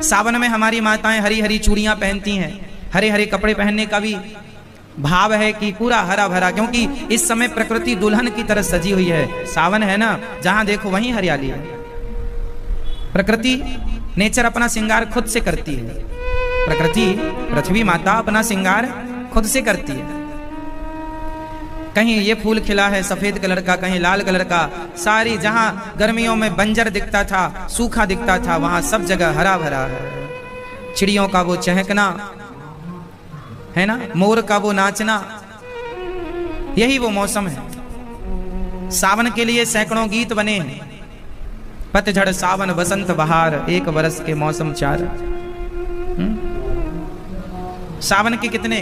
सावन में हमारी माताएं हरी हरी चूड़ियां पहनती हैं, हरे हरे कपड़े पहनने का भी भाव है कि पूरा हरा भरा, क्योंकि इस समय प्रकृति दुल्हन की तरह सजी हुई है। सावन है ना, जहां देखो वहीं हरियाली है। प्रकृति नेचर अपना श्रृंगार खुद से करती है। प्रकृति पृथ्वी माता अपना श्रृंगार खुद से करती है। कहीं ये फूल खिला है सफेद कलर का, कहीं लाल कलर का, सारी जहां गर्मियों में बंजर दिखता था, सूखा दिखता था, वहां सब जगह हरा भरा है। चिड़ियों का वो चहकना है ना, मोर का वो नाचना, यही वो मौसम है। सावन के लिए सैकड़ों गीत बने हैं। पतझड़ सावन बसंत बहार, एक बरस के मौसम चार। सावन के कितने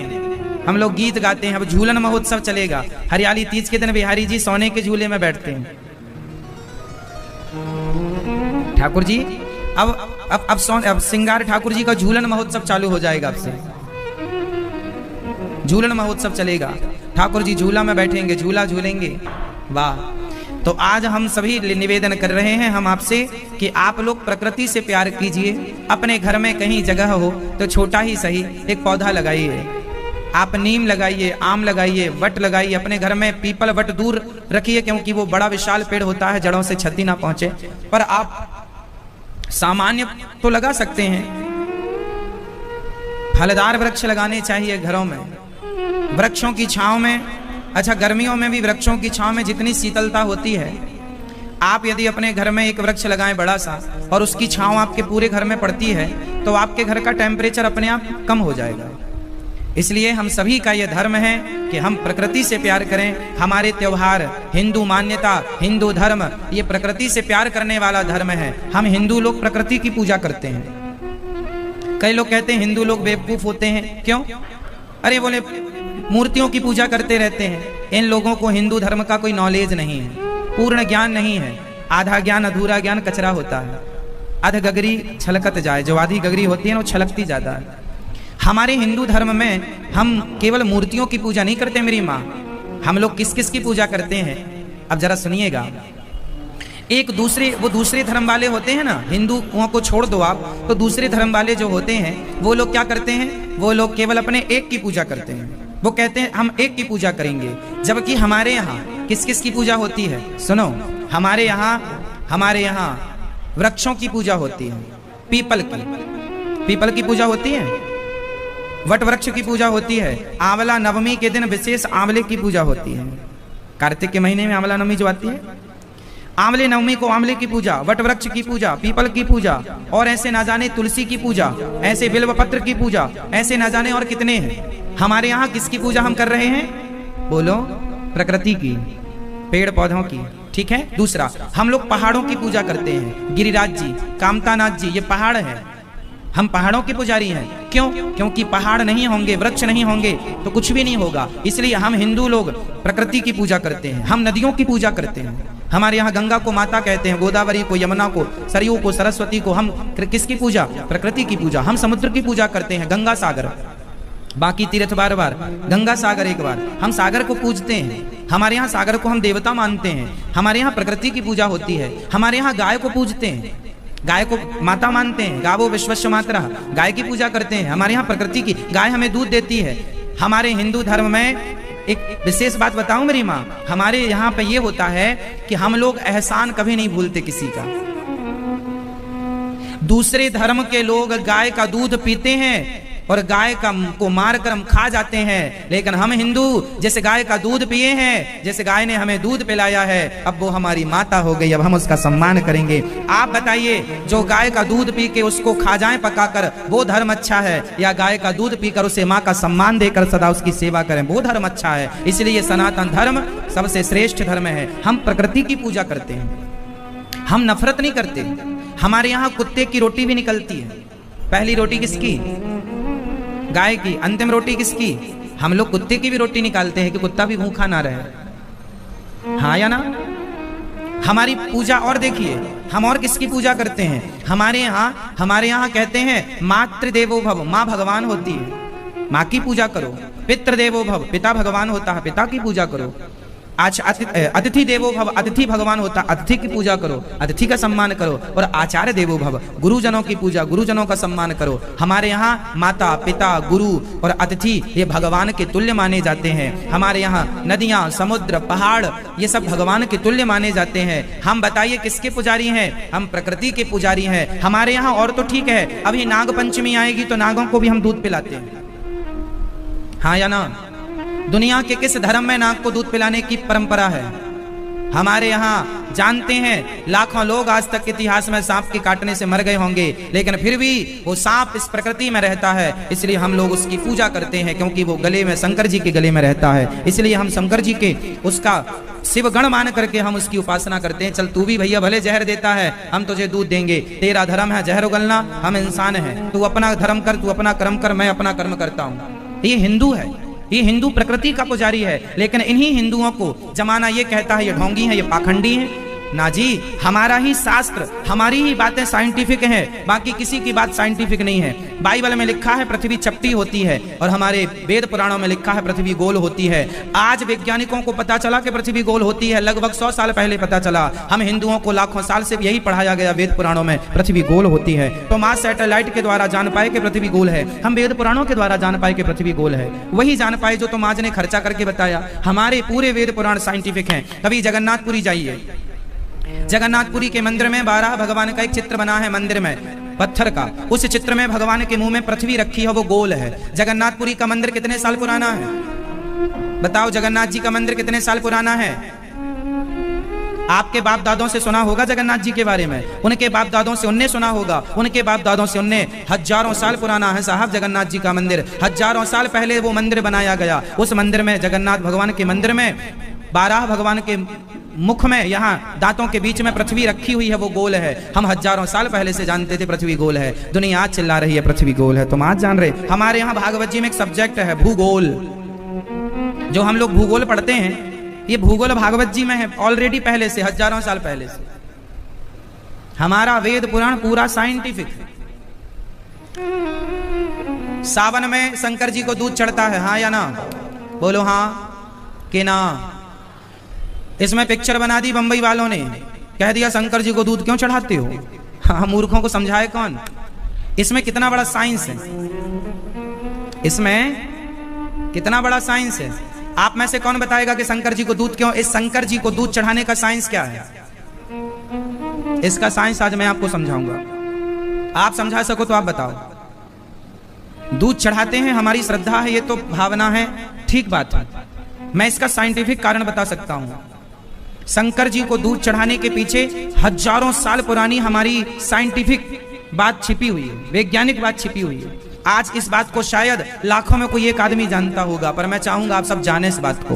हम लोग गीत गाते हैं। अब झूलन महोत्सव चलेगा। हरियाली तीज के दिन बिहारी जी सोने के झूले में बैठते हैं। ठाकुर जी अब सिंगार ठाकुर जी का झूलन महोत्सव चालू हो जाएगा। अब से झूलन महोत्सव चलेगा। ठाकुर जी झूला में बैठेंगे, झूला झूलेंगे। वाह। तो आज हम सभी निवेदन कर रहे हैं हम आपसे कि आप लोग प्रकृति से प्यार कीजिए। अपने घर में कहीं जगह हो तो छोटा ही सही एक पौधा लगाइए। आप नीम लगाइए, आम लगाइए, वट लगाइए। अपने घर में पीपल वट दूर रखिए, क्योंकि वो बड़ा विशाल पेड़ होता है, जड़ों से क्षति ना पहुंचे। पर आप सामान्य तो लगा सकते हैं। फलदार वृक्ष लगाने चाहिए घरों में, वृक्षों की छांव में। अच्छा, गर्मियों में भी वृक्षों की छांव में जितनी शीतलता होती है, आप यदि अपने घर में एक वृक्ष लगाएं बड़ा सा, और उसकी छांव आपके पूरे घर में पड़ती है, तो आपके घर का टेम्परेचर अपने आप कम हो जाएगा। इसलिए हम सभी का यह धर्म है कि हम प्रकृति से प्यार करें। हमारे त्योहार, हिंदू मान्यता, हिंदू धर्म, ये प्रकृति से प्यार करने वाला धर्म है। हम हिंदू लोग प्रकृति की पूजा करते हैं। कई लोग कहते हैं हिंदू लोग बेवकूफ होते हैं। क्यों? अरे बोले मूर्तियों की पूजा करते रहते हैं। इन लोगों को हिंदू धर्म का कोई नॉलेज नहीं है, पूर्ण ज्ञान नहीं है। आधा ज्ञान अधूरा ज्ञान कचरा होता है। अध गगरी छलकत जाए, जो आधी गगरी होती है ना वो छलकती ज्यादा है। हमारे हिंदू धर्म में हम केवल मूर्तियों की पूजा नहीं करते मेरी माँ। हम लोग किस किस की पूजा करते हैं, अब जरा सुनिएगा। एक दूसरे धर्म वाले होते हैं ना, हिंदुओं को छोड़ दो आप, तो दूसरे धर्म वाले जो होते हैं वो लोग क्या करते हैं, वो लोग केवल अपने एक की पूजा करते हैं। वो कहते हैं हम एक की पूजा करेंगे, जबकि हमारे यहाँ किस किस की पूजा होती है सुनो। हमारे यहाँ वृक्षों की पूजा होती है। पीपल की पूजा होती है, वट वृक्ष की पूजा होती है। आंवला नवमी के दिन विशेष आंवले की पूजा होती है। कार्तिक के महीने में आंवला नवमी जो आती है, आंवले नवमी को आंवले की पूजा, वट वृक्ष की पूजा, पीपल की पूजा, और ऐसे ना जाने तुलसी की पूजा, ऐसे बिल्व पत्र की पूजा, ऐसे ना जाने और कितने हैं। हमारे यहाँ किसकी पूजा हम कर रहे हैं, बोलो? प्रकृति की, पेड़ पौधों की। ठीक है। दूसरा, हम लोग पहाड़ों की पूजा करते हैं। गिरिराज जी, कामतानाथ जी, ये पहाड़ है। हम पहाड़ों के पुजारी हैं। क्यों? क्योंकि पहाड़ नहीं होंगे, वृक्ष नहीं होंगे तो कुछ भी नहीं होगा। इसलिए हम हिंदू लोग प्रकृति की पूजा करते हैं। हम नदियों की पूजा करते हैं। हमारे यहाँ गंगा को माता कहते हैं, गोदावरी को, यमुना को, सरयू को, सरस्वती को। हम किसकी पूजा? प्रकृति की पूजा। हम समुद्र की पूजा करते हैं, गंगा सागर। बाकी तीर्थ बार बार, गंगा सागर एक बार। हम सागर को पूजते हैं। हमारे यहाँ सागर को हम देवता मानते हैं। हमारे यहाँ प्रकृति की पूजा होती है। हमारे यहाँ गाय को पूजते हैं, गाय को माता मानते हैं। गावो विश्वस्य मातरः, गाय की पूजा करते हैं। हमारे यहाँ प्रकृति की, गाय हमें दूध देती है। हमारे हिंदू धर्म में एक विशेष बात बताऊं मेरी माँ, हमारे यहाँ पे ये होता है कि हम लोग एहसान कभी नहीं भूलते किसी का। दूसरे धर्म के लोग गाय का दूध पीते हैं और गाय को मारकर हम खा जाते हैं, लेकिन हम हिंदू जैसे गाय का दूध पिए हैं, जैसे गाय ने हमें दूध पिलाया है, अब वो हमारी माता हो गई, अब हम उसका सम्मान करेंगे। आप बताइए, जो गाय का दूध पी के उसको खा जाए पकाकर, वो धर्म अच्छा है, या गाय का दूध पीकर उसे माँ का सम्मान देकर सदा उसकी सेवा करें, वो धर्म अच्छा है? इसलिए सनातन धर्म सबसे श्रेष्ठ धर्म है। हम प्रकृति की पूजा करते हैं, हम नफरत नहीं करते। हमारे यहाँ कुत्ते की रोटी भी निकलती है। पहली रोटी किसकी? गाय की। अंतिम रोटी किसकी? हम लोग कुत्ते की भी रोटी निकालते हैं कि कुत्ता भी भूखा ना रहे। हाँ या ना? हमारी पूजा और देखिए, हम और किसकी पूजा करते हैं? हमारे यहाँ कहते हैं मातृ देवो भव, माँ भगवान होती है, माँ की पूजा करो। पितृ देवो भव, पिता भगवान होता है, पिता की पूजा करो। अतिथि देवो भव, अतिथि भगवान होता, अतिथि की पूजा करो, अतिथि का सम्मान करो। और आचार्य देवो भव, गुरुजनों की पूजा, गुरुजनों का सम्मान करो। हमारे यहाँ माता पिता गुरु और अतिथि ये भगवान के तुल्य माने जाते हैं। हमारे यहाँ नदियाँ समुद्र पहाड़ ये सब भगवान के तुल्य माने जाते हैं। हम बताइए किसके पुजारी हैं? हम प्रकृति के पुजारी हैं। हमारे यहाँ और तो ठीक है, अभी नाग पंचमी आएगी तो नागों को भी हम दूध पिलाते हैं, हाँ या ना? दुनिया के किस धर्म में नाग को दूध पिलाने की परंपरा है? हमारे यहाँ जानते हैं लाखों लोग आज तक इतिहास में सांप के काटने से मर गए होंगे, लेकिन फिर भी वो सांप इस प्रकृति में रहता है, इसलिए हम लोग उसकी पूजा करते हैं, क्योंकि वो गले में शंकर जी के गले में रहता है। इसलिए हम शंकर जी के उसका शिवगण मान करके हम उसकी उपासना करते हैं। चल तू भी भैया भले जहर देता है, हम तुझे दूध देंगे। तेरा धर्म है जहर उगलना, हम इंसान हैं। तू अपना धर्म कर, तू अपना कर्म कर, मैं अपना कर्म करता हूँ। ये हिंदू है, ये हिंदू प्रकृति का पुजारी है। लेकिन इन्हीं हिंदुओं को जमाना ये कहता है ये ढोंगी है, ये पाखंडी है। ना जी, हमारा ही शास्त्र, हमारी ही बातें साइंटिफिक हैं, बाकी किसी की बात साइंटिफिक नहीं है। बाइबल में लिखा है पृथ्वी चपटी होती है, और हमारे वेद पुराणों में लिखा है पृथ्वी गोल होती है। आज वैज्ञानिकों को पता चला कि पृथ्वी गोल होती है, लगभग 100 साल पहले पता चला। हम हिंदुओं को लाखों साल से यही पढ़ाया गया वेद पुराणों में, पृथ्वी गोल होती है। तो मास सैटेलाइट के द्वारा जान पाए कि पृथ्वी गोल है, हम वेद पुराणों के द्वारा जान पाए कि पृथ्वी गोल है। वही जान पाए जो तुम आज ने खर्चा करके बताया। हमारे पूरे वेद पुराण साइंटिफिक हैं। कभी जगन्नाथपुरी जाइए, जगन्नाथपुरी के मंदिर में 12 भगवान का एक चित्र बना है मंदिर में, पत्थर का। उस चित्र में भगवान के मुंह में पृथ्वी रखी है, वो गोल है। जगन्नाथपुरी का मंदिर कितने साल पुराना है? बताओ, जगन्नाथ जी का मंदिर कितने साल पुराना है? आपके बाप दादों से सुना होगा जगन्नाथ जी के बारे में, उनके बाप दादों से उनने सुना होगा, उनके बाप दादों से उनने। हजारों साल पुराना है साहब जगन्नाथ जी का मंदिर। हजारों साल पहले वो मंदिर बनाया गया। उस मंदिर में, जगन्नाथ भगवान के मंदिर में 12 भगवान के मुख में, यहाँ दांतों के बीच में पृथ्वी रखी हुई है, वो गोल है। हम हजारों साल पहले से जानते थे पृथ्वी गोल है। दुनिया आज चिल्ला रही है पृथ्वी गोल है, तुम आज जान रहे। हमारे यहाँ भागवत जी में एक सब्जेक्ट है भूगोल, जो हम लोग भूगोल पढ़ते हैं, ये भूगोल भागवत जी में है ऑलरेडी, पहले से, हजारों साल पहले से। हमारा वेद पुराण पूरा साइंटिफिक है। सावन में शंकर जी को दूध चढ़ता है, हाँ या ना? बोलो हाँ कि ना? इसमें पिक्चर बना दी बंबई वालों ने, कह दिया शंकर जी को दूध क्यों चढ़ाते हो? हाँ, मूर्खों को समझाए कौन? इसमें कितना बड़ा साइंस है, इसमें कितना बड़ा साइंस है। आप में से कौन बताएगा कि शंकर जी को दूध क्यों? इस शंकर जी को दूध चढ़ाने का साइंस क्या है? इसका साइंस आज मैं आपको समझाऊंगा। आप समझा सको तो आप बताओ। दूध चढ़ाते हैं, हमारी श्रद्धा है, ये तो भावना है, ठीक बात है। मैं इसका साइंटिफिक कारण बता सकता हूं। शंकर जी को दूध चढ़ाने के पीछे हजारों साल पुरानी हमारी साइंटिफिक बात छिपी हुई है, वैज्ञानिक बात छिपी हुई है। आज इस बात को शायद लाखों में कोई एक आदमी जानता होगा, पर मैं चाहूंगा आप सब जाने इस बात को।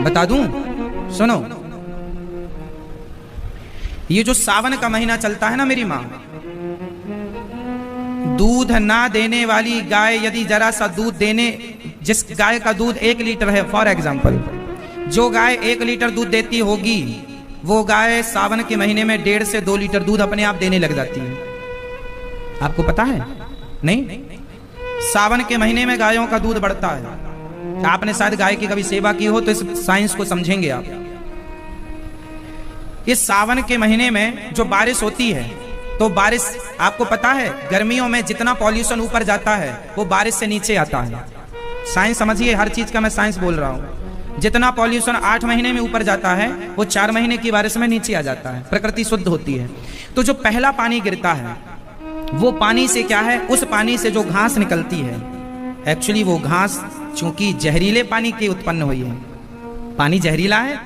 बता दूं, सुनो। ये जो सावन का महीना चलता है ना मेरी मां, दूध ना देने वाली गाय यदि जरा सा दूध देने, जिस गाय का दूध 1 लीटर है, फॉर एग्जाम्पल, जो गाय 1 लीटर दूध देती होगी, वो गाय सावन के महीने में 1.5 से 2 लीटर दूध अपने आप देने लग जाती है। आपको पता है? नहीं, सावन के महीने में गायों का दूध बढ़ता है। आपने शायद गाय की कभी सेवा की हो तो इस साइंस को समझेंगे आप। इस सावन के महीने में जो बारिश होती है, तो बारिश, आपको पता है गर्मियों में जितना पॉल्यूशन ऊपर जाता है वो बारिश से नीचे आता है। साइंस समझिए, हर चीज का मैं साइंस बोल रहा हूं। जितना पॉल्यूशन 8 महीने में ऊपर जाता है वो 4 महीने की बारिश में नीचे आ जाता है, प्रकृति शुद्ध होती है। तो जो पहला पानी गिरता है, वो पानी से क्या है, उस पानी से जो घास निकलती है, एक्चुअली वो घास चूंकि जहरीले पानी की उत्पन्न हुई है, पानी जहरीला है,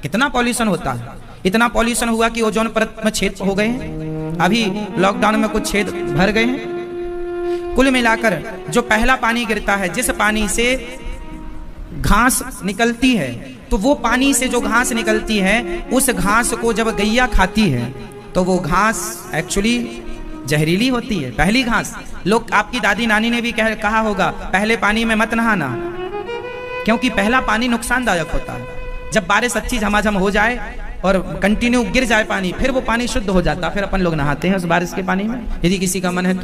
कितना पॉल्यूशन होता है। इतना पॉल्यूशन हुआ कि ओजोन परत में छेद हो गए हैं, अभी लॉकडाउन में कुछ छेद भर गए हैं। कुल मिलाकर जो पहला पानी गिरता है, जिस पानी से घास निकलती है, तो वो पानी से जो घास निकलती है, उस घास को जब गैया खाती है तो वो घास एक्चुअली जहरीली होती है। पहली घास, लोग, आपकी दादी नानी ने भी कहा होगा पहले पानी में मत नहाना, क्योंकि पहला पानी नुकसानदायक होता है। जब बारिश अच्छी झमाझम हो जाए और कंटिन्यू गिर जाए पानी, फिर वो पानी शुद्ध हो जाता, फिर अपन लोग नहाते हैं उस बारिश के पानी में, यदि किसी का मन है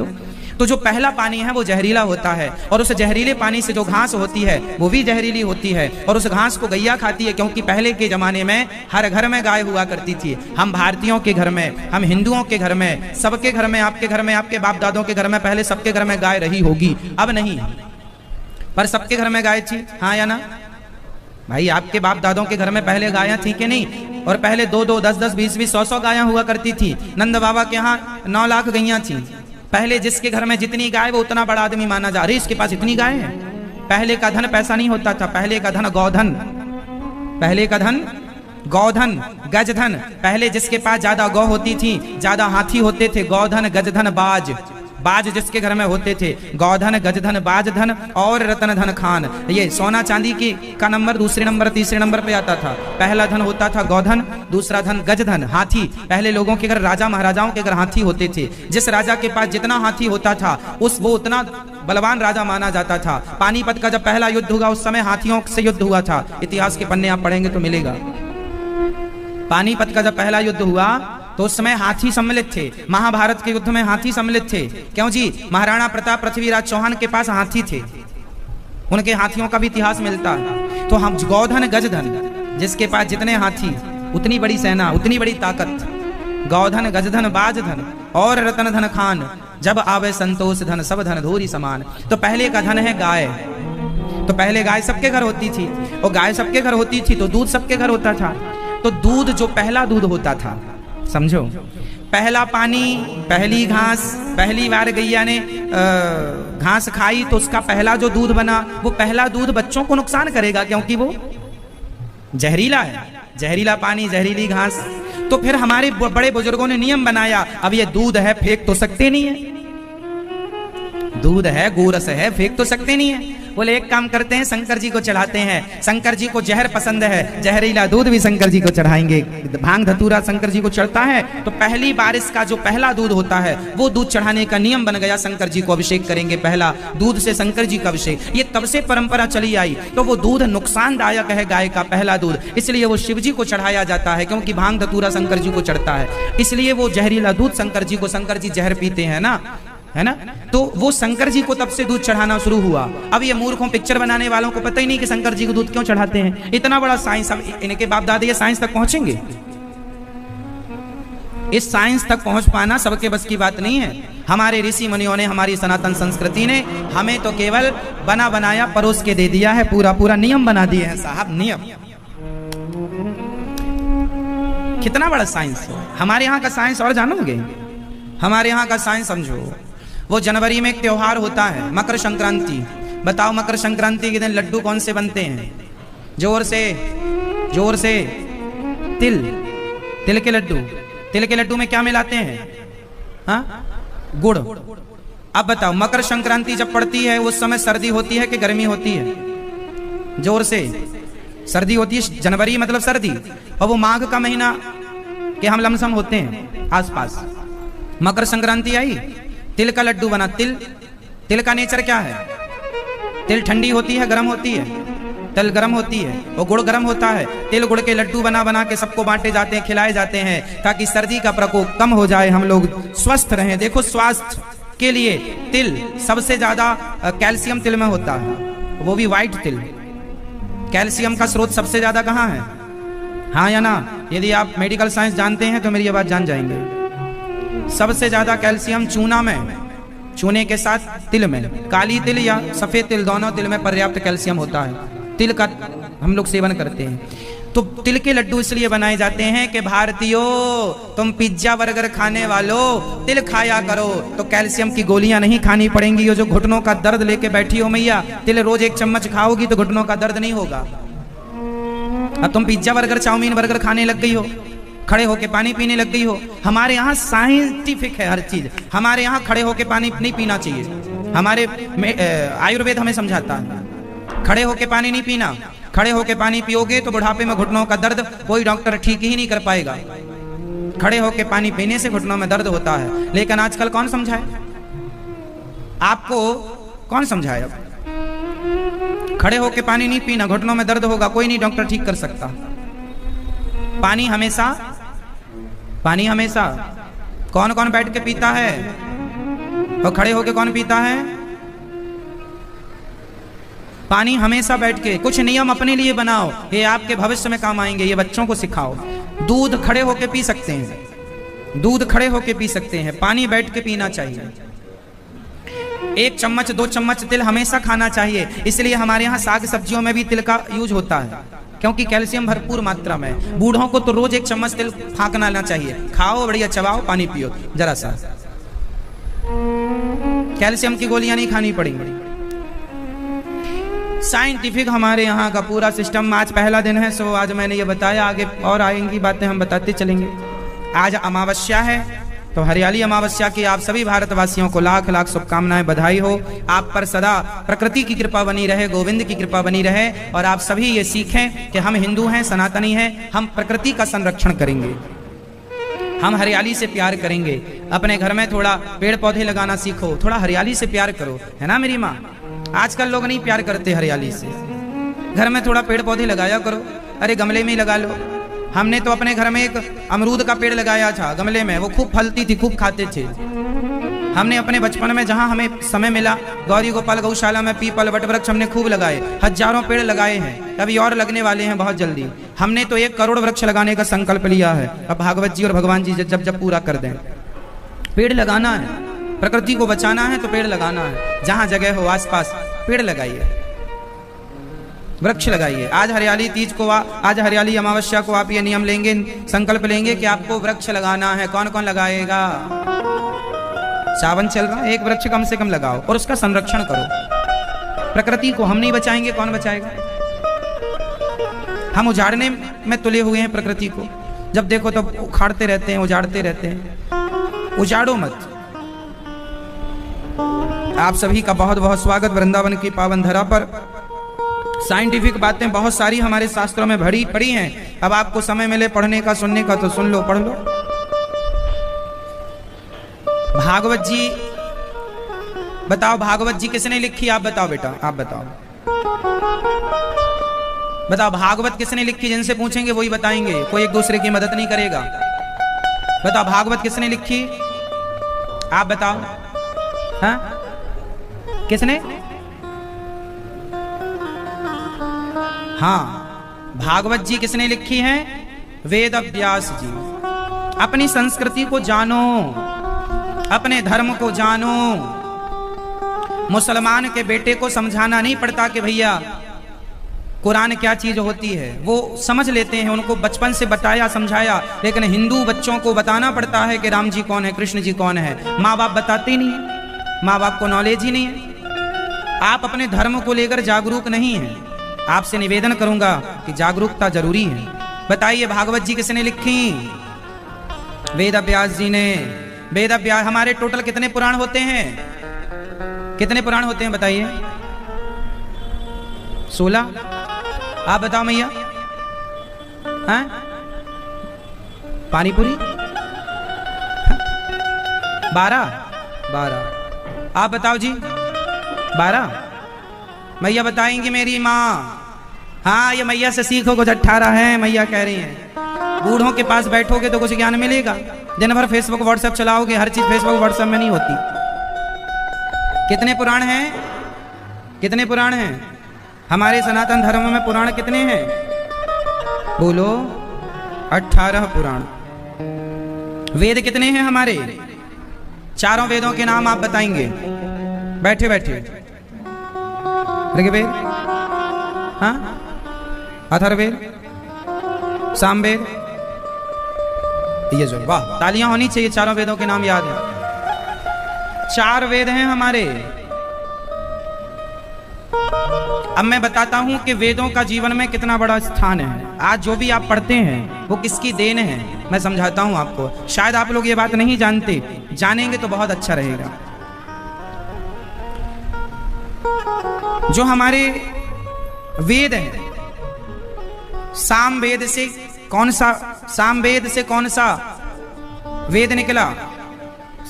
तो जो पहला पानी है वो जहरीला होता है, और उस जहरीले पानी से जो घास होती है वो भी जहरीली होती है, और उस घास को गैया खाती है, क्योंकि पहले के जमाने में हर घर में गाय हुआ करती थी। हम भारतीयों के घर में, हम हिंदुओं के घर में, सबके घर में, आपके घर में, आपके बाप दादों के घर में, पहले सबके घर में गाय रही होगी, अब नहीं, पर सबके घर में गाय थी, हाँ या ना भाई? आपके बाप दादों के घर में पहले गायें थी कि नहीं? और पहले 2-2, 10-10, 20-20, 100-100 गायें हुआ करती थी। नंद बाबा के यहाँ 9 लाख गैया थी। पहले जिसके घर में जितनी गाय वो उतना बड़ा आदमी माना जा रहा है, इसके पास इतनी गाय है। पहले का धन पैसा नहीं होता था, पहले का धन गौधन, पहले का धन गौधन, गजधन। पहले जिसके पास ज्यादा गौ होती थी, ज्यादा हाथी होते थे, गौधन, गजधन, बाज, बाज जिसके घर में होते थे, गौधन, गजधन, बाजधन और रतन धन खान। ये सोना चांदी की का नंबर दूसरे नंबर, तीसरे नंबर पे आता था। पहला धन होता था गौधन, दूसरा धन गजधन, हाथी। पहले लोगों के घर, राजा महाराजाओं के घर हाथी होते थे। जिस राजा के पास जितना हाथी होता था वो उतना बलवान राजा माना जाता था। पानीपत का जब पहला युद्ध हुआ उस समय हाथियों से युद्ध हुआ था। इतिहास के पन्ने आप पढ़ेंगे तो मिलेगा। पानीपत का जब पहला युद्ध हुआ तो उस समय हाथी सम्मिलित थे। महाभारत के युद्ध में हाथी सम्मिलित थे। क्यों जी? महाराणा प्रताप पृथ्वीराज चौहान के पास हाथी थे, उनके हाथियों का भी इतिहास मिलता है। तो हम गौधन, गजधन, जिसके पास जितने हाथी उतनी बड़ी सेना, उतनी बड़ी ताकत। गौधन, गजधन, बाजधन और रतन धन खान, जब आवे संतोष धन सब धन धोरी समान। तो पहले का धन है गाय। तो पहले गाय सबके घर होती थी, और गाय सबके घर होती थी तो दूध सबके घर होता था। तो दूध, जो पहला दूध होता था, समझो, पहला पानी, पहली घास, पहली बार गैया ने घास खाई तो उसका पहला जो दूध बना, वो पहला दूध बच्चों को नुकसान करेगा, क्योंकि वो जहरीला है। जहरीला पानी, जहरीली घास। तो फिर हमारे बड़े बुजुर्गों ने नियम बनाया, अब ये दूध है फेंक तो सकते नहीं है, दूध है, गोरस है, फेंक तो सकते नहीं है। बोले एक काम करते हैं, शंकर जी को चढ़ाते हैं। शंकर जी को जहर पसंद है, जहरीला दूध भी शंकर जी को चढ़ाएंगे। भांग धतूरा शंकर जी को चढ़ता है, तो पहली बारिश का जो पहला दूध होता है वो दूध चढ़ाने का नियम बन गया। शंकर जी को अभिषेक करेंगे, पहला दूध से शंकर जी का अभिषेक। ये तब से परंपरा चली आई। तो वो दूध नुकसानदायक है, गाय का पहला दूध, इसलिए वो शिव जी को चढ़ाया जाता है, क्योंकि भांग धतूरा शंकर जी को चढ़ता है, इसलिए वो जहरीला दूध शंकर जी को, शंकर जी जहर पीते हैं ना, है ना। तो वो शंकर जी को तब से दूध चढ़ाना शुरू हुआ। अब ये मूर्खों, पिक्चर बनाने वालों को पता ही नहीं कि शंकर जी को दूध क्यों चढ़ाते हैं। इतना बड़ा साइंस, अब इनके बाप दादे ये साइंस तक पहुंचेंगे? इस साइंस तक पहुंच पाना सबके बस की बात नहीं है। हमारे ऋषि मुनियों ने, हमारी सनातन संस्कृति ने हमें तो केवल बना बनाया परोस के दे दिया है, पूरा पूरा नियम बना दिए हैं साहब, नियम। कितना बड़ा साइंस है हमारे यहाँ का। साइंस और जानोगे? हमारे यहाँ का साइंस समझो। वो जनवरी में एक त्योहार होता है, मकर संक्रांति। बताओ, मकर संक्रांति के दिन लड्डू कौन से बनते हैं? जोर से, जोर से। तिल, तिल के लड्डू। तिल के लड्डू में क्या मिलाते हैं? हाँ, गुड़। अब बताओ, मकर संक्रांति जब पड़ती है उस समय सर्दी होती है कि गर्मी होती है? जोर से, सर्दी होती है। जनवरी मतलब सर्दी, और वो माघ का महीना के हम लमसम होते हैं आसपास। मकर संक्रांति आई, तिल का लड्डू बना। तिल, तिल का नेचर क्या है? तिल ठंडी होती है, गर्म होती है? तिल गर्म होती है, और गुड़ गर्म होता है। तिल गुड़ के लड्डू बना बना के सबको बांटे जाते हैं, खिलाए जाते हैं, ताकि सर्दी का प्रकोप कम हो जाए, हम लोग स्वस्थ रहें। देखो, स्वास्थ्य के लिए तिल सबसे ज्यादा कैल्शियम तिल में होता है, वो भी व्हाइट तिल। कैल्शियम का स्रोत सबसे ज्यादा कहाँ है? हाँ या ना? यदि आप मेडिकल साइंस जानते हैं तो मेरी ये बात जान जाएंगे। सबसे ज्यादा कैल्शियम चूना में, चूने के साथ तिल में, काली तिल या सफेद तिल, दोनों तिल में पर्याप्त कैल्शियम होता है। तिल का हम लोग सेवन करते हैं। तो तिल के लड्डू इसलिए बनाए जाते हैं कि भारतीयों, तुम पिज्जा बर्गर खाने वालों, तिल खाया करो तो कैल्शियम की गोलियां नहीं खानी पड़ेंगी। ये जो घुटनों का दर्द लेके बैठी हो मैया, तिल रोज 1 चम्मच खाओगी तो घुटनों का दर्द नहीं होगा। अब तुम पिज्जा बर्गर, चाउमीन बर्गर खाने लग गई हो, खड़े होके पानी पीने लग गई हो। हमारे यहाँ साइंटिफिक है हर चीज। हमारे यहाँ खड़े होके पानी नहीं पीना चाहिए। हमारे आयुर्वेद हमें समझाता है खड़े होके पानी नहीं पीना। खड़े होके पानी पियोगे तो बुढ़ापे में घुटनों का दर्द कोई डॉक्टर ठीक ही नहीं कर पाएगा। खड़े होके पानी पीने से घुटनों में दर्द होता है। लेकिन आजकल कौन समझाए आपको? कौन समझाए? अब खड़े होके पानी नहीं पीना, घुटनों में दर्द होगा, कोई नहीं डॉक्टर ठीक कर सकता। पानी हमेशा कौन कौन बैठ के पीता है और खड़े होके कौन पीता है? पानी हमेशा बैठ के। कुछ नियम अपने लिए बनाओ, ये आपके भविष्य में काम आएंगे, ये बच्चों को सिखाओ। दूध खड़े होके पी सकते हैं, दूध खड़े होके पी सकते हैं, पानी बैठ के पीना चाहिए। 1 चम्मच 2 चम्मच तिल हमेशा खाना चाहिए। इसलिए हमारे यहाँ साग सब्जियों में भी तिल का यूज होता है, क्योंकि कैल्शियम भरपूर मात्रा में। बूढ़ों को तो रोज 1 चम्मच तिल फाँकना ना चाहिए। खाओ, बढ़िया चबाओ, पानी पियो जरा सा। कैल्शियम की गोलियां नहीं खानी पड़ेंगी। साइंटिफिक हमारे यहाँ का पूरा सिस्टम। आज पहला दिन है, सो आज मैंने ये बताया, आगे और आएंगी बातें, हम बताते चलेंगे। आज अमावस्या है, तो हरियाली अमावस्या की आप सभी भारतवासियों को लाख लाख शुभकामनाएं, बधाई हो। आप पर सदा प्रकृति की कृपा बनी रहे, गोविंद की कृपा बनी रहे, और आप सभी ये सीखें कि हम हिंदू हैं, सनातनी हैं, हम प्रकृति का संरक्षण करेंगे, हम हरियाली से प्यार करेंगे। अपने घर में थोड़ा पेड़ पौधे लगाना सीखो, थोड़ा हरियाली से प्यार करो, है ना मेरी माँ? आजकल लोग नहीं प्यार करते हरियाली से। घर में थोड़ा पेड़ पौधे लगाया करो, अरे गमले में ही लगा लो। हमने तो अपने घर में एक अमरूद का पेड़ लगाया था गमले में, वो खूब फलती थी, खूब खाते थे। हमने अपने बचपन में जहाँ हमें समय मिला, गौरी गोपाल गौशाला में पीपल वटवृक्ष हमने खूब लगाए, हजारों पेड़ लगाए हैं, अभी और लगने वाले हैं बहुत जल्दी। हमने तो 1 करोड़ वृक्ष लगाने का संकल्प लिया है। अब भागवत जी और भगवान जी जब जब पूरा कर दें। पेड़ लगाना है, प्रकृति को बचाना है तो पेड़ लगाना है। जहाँ जगह हो आसपास पेड़ लगाइए, वृक्ष लगाइए। आज हरियाली तीज को, आज हरियाली अमावस्या को आप ये नियम लेंगे, संकल्प लेंगे कि आपको वृक्ष लगाना है। कौन कौन लगाएगा? सावन चल रहा है, 1 वृक्ष कम से कम लगाओ और उसका संरक्षण करो। प्रकृति को हम नहीं बचाएंगे, कौन बचाएगा? हम उजाड़ने में तुले हुए हैं प्रकृति को। जब देखो तब उखाड़ते रहते हैं, उजाड़ते रहते हैं। उजाड़ो मत। आप सभी का बहुत बहुत स्वागत वृंदावन की पावन धरा पर। साइंटिफिक बातें बहुत सारी हमारे शास्त्रों में भरी पड़ी हैं। अब आपको समय मिले पढ़ने का, सुनने का, तो सुन लो, पढ़ लो। भागवत जी बताओ, भागवत जी किसने लिखी? आप बताओ बेटा, आप बताओ, बताओ भागवत किसने लिखी? जिनसे पूछेंगे वही बताएंगे, कोई एक दूसरे की मदद नहीं करेगा। बताओ भागवत किसने लिखी? आप बताओ। हाँ, किसने? हाँ, भागवत जी किसने लिखी है? वेद व्यास जी। अपनी संस्कृति को जानो, अपने धर्म को जानो। मुसलमान के बेटे को समझाना नहीं पड़ता कि भैया कुरान क्या चीज होती है, वो समझ लेते हैं, उनको बचपन से बताया समझाया। लेकिन हिंदू बच्चों को बताना पड़ता है कि राम जी कौन है, कृष्ण जी कौन है। माँ बाप बताते नहीं है, माँ बाप को नॉलेज ही नहीं है। आप अपने धर्म को लेकर जागरूक नहीं हैं। आपसे निवेदन करूंगा कि जागरूकता जरूरी है। बताइए भागवत जी किसने लिखी? वेद व्यास जी ने। वेद व्यास। हमारे टोटल कितने पुराण होते हैं? कितने पुराण होते हैं बताइए? 16। आप बताओ मैया। हाँ? पानीपुरी 12। आप बताओ जी। 12। मैया बताएंगी मेरी माँ। हाँ, ये मैया से सीखो, कुछ 18 है मैया कह रही हैं। बूढ़ों के पास बैठोगे तो कुछ ज्ञान मिलेगा। दिन भर फेसबुक व्हाट्सएप चलाओगे, हर चीज फेसबुक व्हाट्सएप में नहीं होती। कितने पुराण हैं? कितने पुराण हैं हमारे सनातन धर्म में? पुराण कितने हैं बोलो? 18 पुराण। वेद कितने हैं हमारे? 4 वेदों के नाम आप बताएंगे बैठे बैठे। ऋग्वेद, हाँ, अथर्ववेद, सामवेद, ये जो, वाह, तालियां होनी चाहिए। 4 वेदों के नाम याद है। 4 वेद हैं हमारे। अब मैं बताता हूं कि वेदों का जीवन में कितना बड़ा स्थान है। आज जो भी आप पढ़ते हैं वो किसकी देन है, मैं समझाता हूं आपको। शायद आप लोग ये बात नहीं जानते, जानेंगे तो बहुत अच्छा रहेगा। जो हमारे वेद हैं, सामवेद से कौन सा वेद निकला?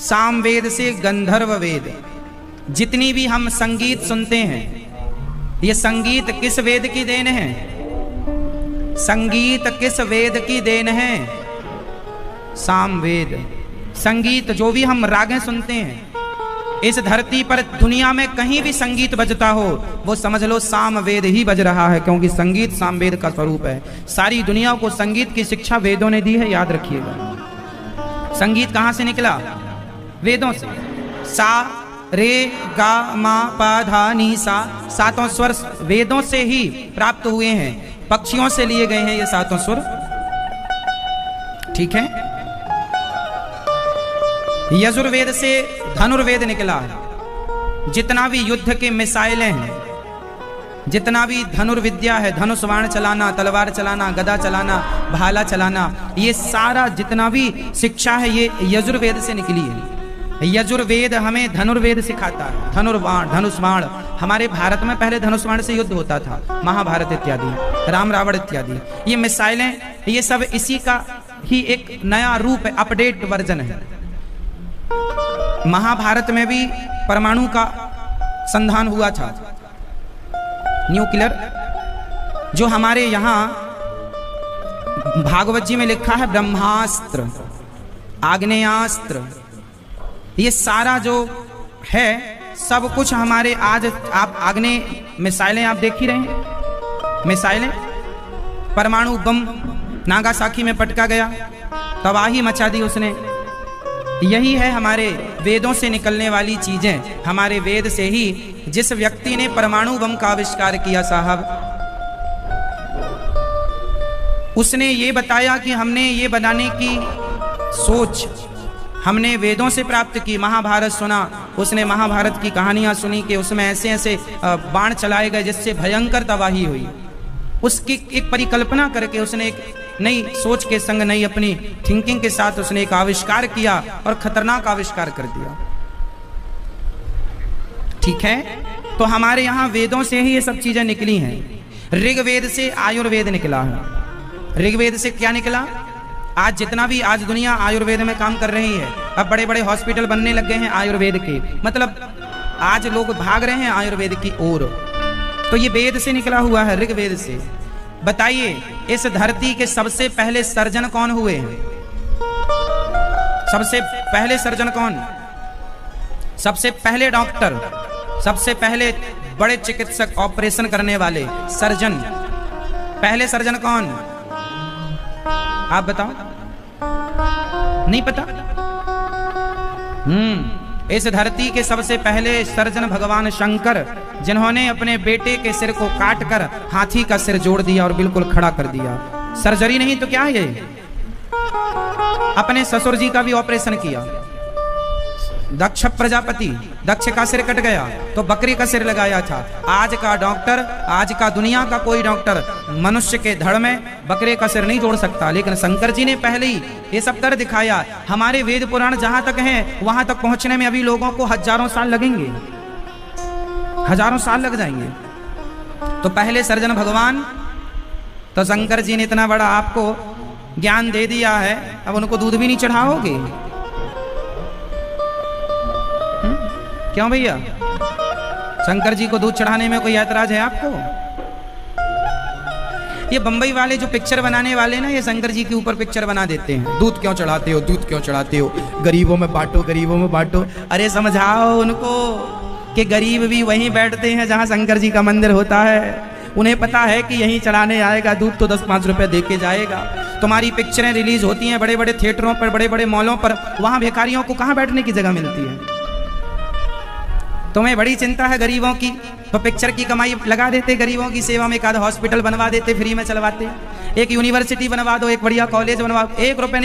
सामवेद से गंधर्व वेद। जितनी भी हम संगीत सुनते हैं, ये संगीत किस वेद की देन है? संगीत किस वेद की देन है? सामवेद। संगीत जो भी हम रागें सुनते हैं, इस धरती पर दुनिया में कहीं भी संगीत बजता हो, वो समझ लो सामवेद ही बज रहा है, क्योंकि संगीत सामवेद का स्वरूप है। सारी दुनिया को संगीत की शिक्षा वेदों ने दी है, याद रखिएगा। संगीत कहां से निकला? वेदों से। सा रे गा मा पा धा नी सा, सातों स्वर वेदों से ही प्राप्त हुए हैं, पक्षियों से लिए गए हैं ये सातों स्वर। ठीक है। यजुर्वेद से धनुर्वेद निकला है। जितना भी युद्ध के मिसाइलें हैं, जितना भी धनुर्विद्या है, धनुष बाण चलाना, तलवार चलाना, गदा चलाना, भाला चलाना, ये सारा जितना भी शिक्षा है ये यजुर्वेद से निकली है। यजुर्वेद हमें धनुर्वेद सिखाता है। धनुर्बाण, धनुष बाण। हमारे भारत में पहले धनुष बाण से युद्ध होता था, महाभारत इत्यादि, राम रावण इत्यादि। ये मिसाइलें, ये सब इसी का ही एक नया रूप है, अपडेट वर्जन है। महाभारत में भी परमाणु का संधान हुआ था, न्यूक्लियर। जो हमारे यहां भागवत जी में लिखा है ब्रह्मास्त्र, आग्नेयास्त्र, ये सारा जो है सब कुछ हमारे आज आप आग्नेय मिसाइलें आप देख ही रहे हैं। मिसाइलें, परमाणु बम नागासाकी में पटका गया, तबाही मचा दी उसने। यही है हमारे वेदों से निकलने वाली चीजें। हमारे वेद से ही जिस व्यक्ति ने परमाणु बम का आविष्कार किया साहब, उसने ये बताया कि हमने ये बनाने की सोच हमने वेदों से प्राप्त की। महाभारत सुना, उसने महाभारत की कहानियां सुनी कि उसमें ऐसे ऐसे बाण चलाए गए जिससे भयंकर तबाही हुई। उसकी एक परिकल्पना करके उसने एक नई सोच के संग, नई अपनी थिंकिंग के साथ उसने एक आविष्कार किया और खतरनाक आविष्कार कर दिया। ठीक है। तो हमारे यहां वेदों से ही ये सब चीजें निकली हैं। ऋग्वेद से आयुर्वेद निकला है। ऋग्वेद से क्या निकला? आज जितना भी आज दुनिया आयुर्वेद में काम कर रही है, अब बड़े बड़े हॉस्पिटल बनने लग गए हैं आयुर्वेद के, मतलब आज लोग भाग रहे हैं आयुर्वेद की ओर। तो ये वेद से निकला हुआ है, ऋग्वेद से। बताइए, इस धरती के सबसे पहले सर्जन कौन हुए हैं? सबसे पहले सर्जन कौन? सबसे पहले डॉक्टर, सबसे पहले बड़े चिकित्सक, ऑपरेशन करने वाले सर्जन, पहले सर्जन कौन? आप बताओ, नहीं पता? इस धरती के सबसे पहले सर्जन भगवान शंकर, जिन्होंने अपने बेटे के सिर को काटकर हाथी का सिर जोड़ दिया और बिल्कुल खड़ा कर दिया। सर्जरी नहीं तो क्या है ये? अपने ससुर जी का भी ऑपरेशन किया। दक्ष प्रजापति, दक्ष का सिर कट गया तो बकरी का सिर लगाया था। आज का डॉक्टर, आज का दुनिया का कोई डॉक्टर मनुष्य के धड़ में बकरे का सिर नहीं जोड़ सकता, लेकिन शंकर जी ने पहले ही ये सब कर दिखाया। हमारे वेद पुराण जहां तक हैं, वहां तक पहुंचने में अभी लोगों को हजारों साल लगेंगे, हजारों साल लग जाएंगे। तो पहले सर्जन भगवान, तो शंकर जी ने इतना बड़ा आपको ज्ञान दे दिया है, अब उनको दूध भी नहीं चढ़ाओगे? क्यों भैया? शंकर जी को दूध चढ़ाने में कोई ऐतराज है आपको? ये बंबई वाले जो पिक्चर बनाने वाले ना, ये शंकर जी के ऊपर पिक्चर बना देते हैं। दूध क्यों चढ़ाते हो, दूध क्यों चढ़ाते हो, गरीबों में बांटो, गरीबों में बांटो। अरे समझाओ उनको कि गरीब भी वहीं बैठते हैं जहां शंकर जी का मंदिर होता है। उन्हें पता है कि यहीं चढ़ाने आएगा दूध तो 10-5 रुपए दे के जाएगा। तुम्हारी पिक्चरें रिलीज होती हैं बड़े बड़े थिएटरों पर, बड़े बड़े मॉलों पर, वहां भिखारियों को कहां बैठने की जगह मिलती है? तुम्हें बड़ी चिंता है गरीबों की, तो पिक्चर की कमाई लगा देते गरीबों की सेवा में। एक आध हॉस्पिटल बनवा देते, फ्री में चलवाते, एक यूनिवर्सिटी बनवा दो, एक बढ़िया कॉलेज बनवा, 1 रुपए नहीं